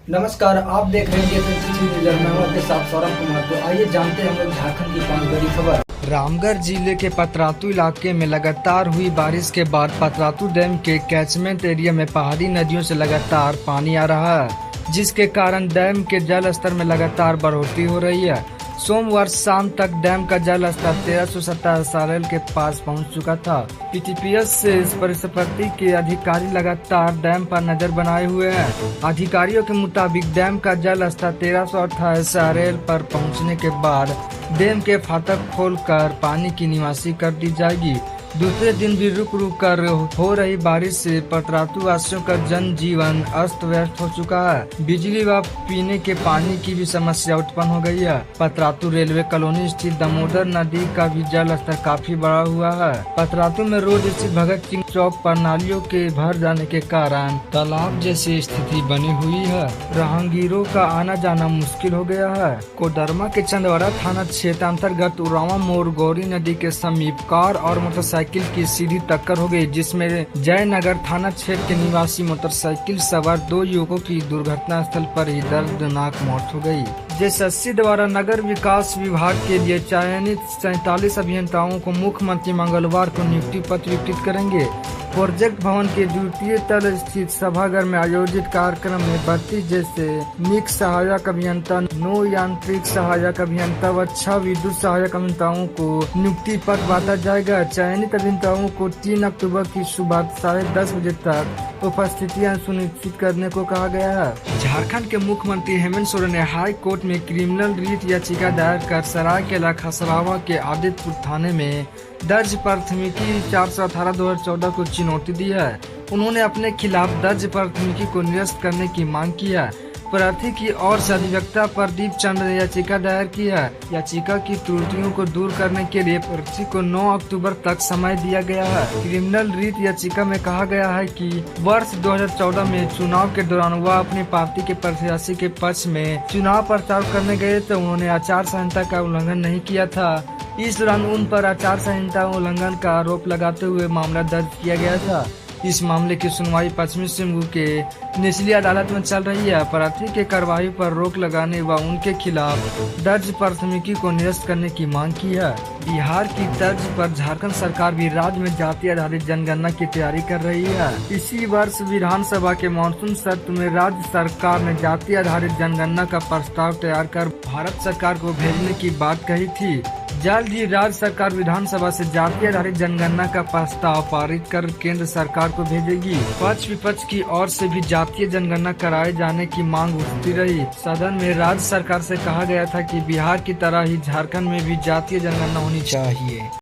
नमस्कार, आप देख रहे हैं मैं हूं आपके साथ सौरभ कुमार। तो आइए जानते हैं हम लोग झारखंड की 5 बड़ी खबर। रामगढ़ जिले के पतरातू इलाके में लगातार हुई बारिश के बाद पतरातू डैम के कैचमेंट एरिया में पहाड़ी नदियों से लगातार पानी आ रहा है, जिसके कारण डैम के जल स्तर में लगातार बढ़ोतरी हो रही है। सोमवार शाम तक डैम का जल स्तर 1327 SRL के पास पहुंच चुका था। पीटीपीएस से इस परिसंपत्ति के अधिकारी लगातार डैम पर नजर बनाए हुए हैं। अधिकारियों के मुताबिक डैम का जल स्तर 1328 SRL पर पहुंचने के बाद डैम के फाटक खोलकर पानी की निकासी कर दी जाएगी। दूसरे दिन भी रुक रुक कर हो रही बारिश से पतरातू वासियों का जनजीवन अस्त व्यस्त हो चुका है। बिजली व पीने के पानी की भी समस्या उत्पन्न हो गई है। पतरातू रेलवे कॉलोनी स्थित दामोदर नदी का भी जल स्तर काफी बढ़ा हुआ है। पतरातू में रोड स्थित भगत सिंह चौक पर नालियों के भर जाने के कारण तालाब जैसी स्थिति बनी हुई है। राहगीरों का आना जाना मुश्किल हो गया है। कोडरमा के चंदवाड़ा थाना क्षेत्र अंतर्गत उरावा मोड़ गौरी नदी के समीप कार और मोटरसाइकिल की सीधी टक्कर हो गई, जिसमें जयनगर थाना क्षेत्र के निवासी मोटरसाइकिल सवार 2 युवकों की दुर्घटना स्थल पर ही दर्दनाक मौत हो गई। जेएसएससी द्वारा नगर विकास विभाग के लिए चयनित 47 अभियंताओं को मुख्यमंत्री मंगलवार को नियुक्ति पत्र वितरित करेंगे। प्रोजेक्ट भवन के द्वितीय तल स्थित सभागार में आयोजित कार्यक्रम में 32 जैसे निक सहायक अभियंता, 9 यांत्रिक सहायक अभियंता व 6 विद्युत सहायक अभियंताओं को नियुक्ति पत्र बांटा जाएगा। चयनित अभियंताओं को 3 अक्टूबर की सुबह 10:30 बजे तक उपस्थितियां सुनिश्चित करने को कहा गया है। झारखंड के मुख्यमंत्री हेमंत सोरेन ने हाई कोर्ट में क्रिमिनल रिट याचिका दायर कर सरायकेला खसरावा के आदित्यपुर थाने में दर्ज प्राथमिकी 418/2014 को चुनौती दी है। उन्होंने अपने खिलाफ दर्ज प्राथमिकी को निरस्त करने की मांग की है। प्रार्थी की ओर से अधिवक्ता प्रदीप चंद्र ने याचिका दायर की है। याचिका की त्रुटियों को दूर करने के लिए प्रार्थी को 9 अक्टूबर तक समय दिया गया है। क्रिमिनल रिट याचिका में कहा गया है कि वर्ष 2014 में चुनाव के दौरान वह अपनी पार्टी के प्रत्याशी के पक्ष में चुनाव प्रचार करने गए तो उन्होंने आचार संहिता का उल्लंघन नहीं किया था। इस दौरान उन पर आचार संहिता उल्लंघन का आरोप लगाते हुए मामला दर्ज किया गया था। इस मामले की सुनवाई पश्चिमी सिंहभूम के निचली अदालत में चल रही है। प्रार्थी के कार्रवाई पर रोक लगाने व उनके खिलाफ दर्ज प्राथमिकी को निरस्त करने की मांग की है। बिहार की तर्ज पर झारखंड सरकार भी राज्य में जाति आधारित जनगणना की तैयारी कर रही है। इसी वर्ष विधानसभा के मानसून सत्र में राज्य सरकार ने जाति आधारित जनगणना का प्रस्ताव तैयार कर भारत सरकार को भेजने की बात कही थी। जल्द ही राज्य सरकार विधानसभा से जाति आधारित जनगणना का प्रस्ताव पारित कर केंद्र सरकार को भेजेगी। पक्ष विपक्ष की ओर से भी जातीय जनगणना कराए जाने की मांग उठती रही। सदन में राज्य सरकार से कहा गया था कि बिहार की तरह ही झारखंड में भी जातीय जनगणना होनी चाहिए।